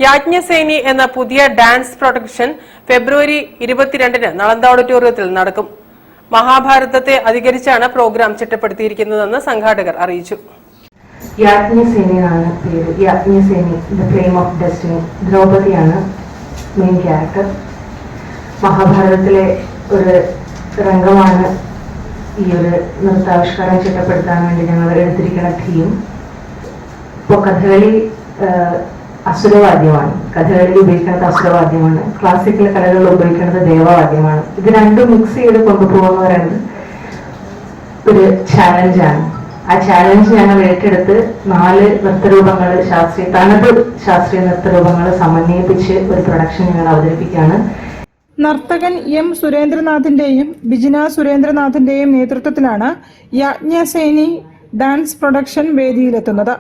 യാജ്ഞസേനി എന്ന പുതിയ dance production ഫെബ്രുവരി 22-ന് നളന്ദ ഓഡിറ്റോറിയത്തിൽ നടക്കും. മഹാഭാരതത്തെ അധികരിച്ചാണ് പ്രോഗ്രാം ചിട്ടപ്പെടുത്തിയിരിക്കുന്നതെന്ന് സംഘാടകർ അറിയിച്ചു. യാജ്ഞസേനി എന്നാണ് പേര്. Yajnaseni the flame of destiny. ദ്രൗപദിയാണ് മെയിൻ ക്യാരക്ടർ. മഹാഭാരതത്തിലെ ഒരു രംഗമാണ് ഈ ഒരു നൃത്താവിഷ്കാരം ചിട്ടപ്പെടുത്താൻ വേണ്ടി ഞങ്ങൾ എടുത്തിരിക്കുന്ന തീം. ഇപ്പോൾ കഥകളി അസുരവാദ്യമാണ്. കഥകളിൽ ഉപയോഗിക്കുന്നത് അസുരവാദ്യമാണ്. ക്ലാസിക്കൽ കലകളിൽ ഉപയോഗിക്കുന്നത് ദേവവാദ്യമാണ്. ഇത് രണ്ടും മിക്സ് ചെയ്ത് കൊണ്ടുപോകുന്ന പറയുന്നത് ഒരു ചാലഞ്ചാണ്. ആ ചാലഞ്ച് ഞങ്ങൾ ഏറ്റെടുത്ത് 4 നൃത്തരൂപങ്ങൾ, തനത് ശാസ്ത്രീയ നൃത്തരൂപങ്ങൾ സമന്വയിപ്പിച്ച് ഒരു പ്രൊഡക്ഷൻ ഞങ്ങൾ അവതരിപ്പിക്കുകയാണ്. നർത്തകൻ എം സുരേന്ദ്രനാഥിന്റെയും ബിജിന സുരേന്ദ്രനാഥിന്റെയും നേതൃത്വത്തിലാണ് യാജ്ഞസേനി ഡാൻസ് പ്രൊഡക്ഷൻ വേദിയിലെത്തുന്നത്.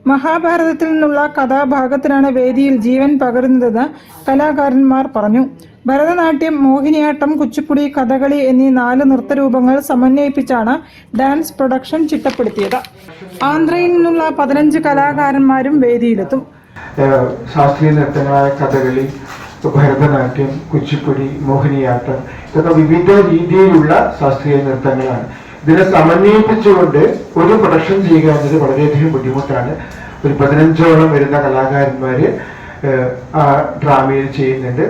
മഹാഭാരതത്തിൽ നിന്നുള്ള കഥാഭാഗത്തിനാണ് വേദിയിൽ ജീവൻ പകരുന്നതെന്ന് കലാകാരന്മാർ പറഞ്ഞു. ഭരതനാട്യം, മോഹിനിയാട്ടം, കുച്ചിപ്പുടി, കഥകളി എന്നീ 4 നൃത്തരൂപങ്ങൾ സമന്വയിപ്പിച്ചാണ് ഡാൻസ് പ്രൊഡക്ഷൻ ചിട്ടപ്പെടുത്തിയത്. ആന്ധ്രയിൽ നിന്നുള്ള 15 കലാകാരന്മാരും വേദിയിലെത്തും. ശാസ്ത്രീയ നൃത്തങ്ങളായ കഥകളി, ഭരതനാട്യം, കുച്ചിപ്പുടി, മോഹിനിയാട്ടം ഇതൊക്കെ വിവിധ രീതിയിലുള്ള ശാസ്ത്രീയ നൃത്തങ്ങളാണ്. ഇതിനെ സമന്വയിപ്പിച്ചുകൊണ്ട് ഒരു പ്രൊഡക്ഷൻ ചെയ്യുക എന്നത് വളരെയധികം ബുദ്ധിമുട്ടാണ്. ഒരു 15ഓളം വരുന്ന കലാകാരന്മാര് ആ ഡ്രാമയിൽ ചെയ്യുന്നുണ്ട്.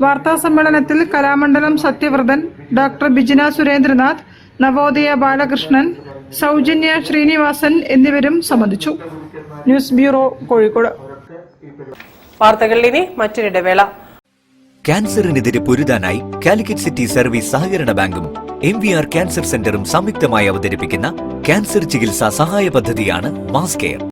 വാർത്താ സമ്മേളനത്തിൽ കലാമണ്ഡലം സത്യവ്രതൻ, ഡോക്ടർ ബിജിന സുരേന്ദ്രനാഥ്, നവോദയ ബാലകൃഷ്ണൻ, സൗജന്യ ശ്രീനിവാസൻ എന്നിവരും സംബന്ധിച്ചു. News bureau, Kozhikode. വാർത്തകളിൽ ഇനി മറ്റൊരിടവേള. ക്യാൻസറിനെതിരെ പൊരുതാനായി കാലിക്കറ്റ് സിറ്റി സർവീസ് സഹകരണ ബാങ്കും MVR ക്യാൻസർ സെന്ററും സംയുക്തമായി അവതരിപ്പിക്കുന്ന ക്യാൻസർ ചികിത്സാ സഹായ പദ്ധതിയാണ് മാസ് കെയർ.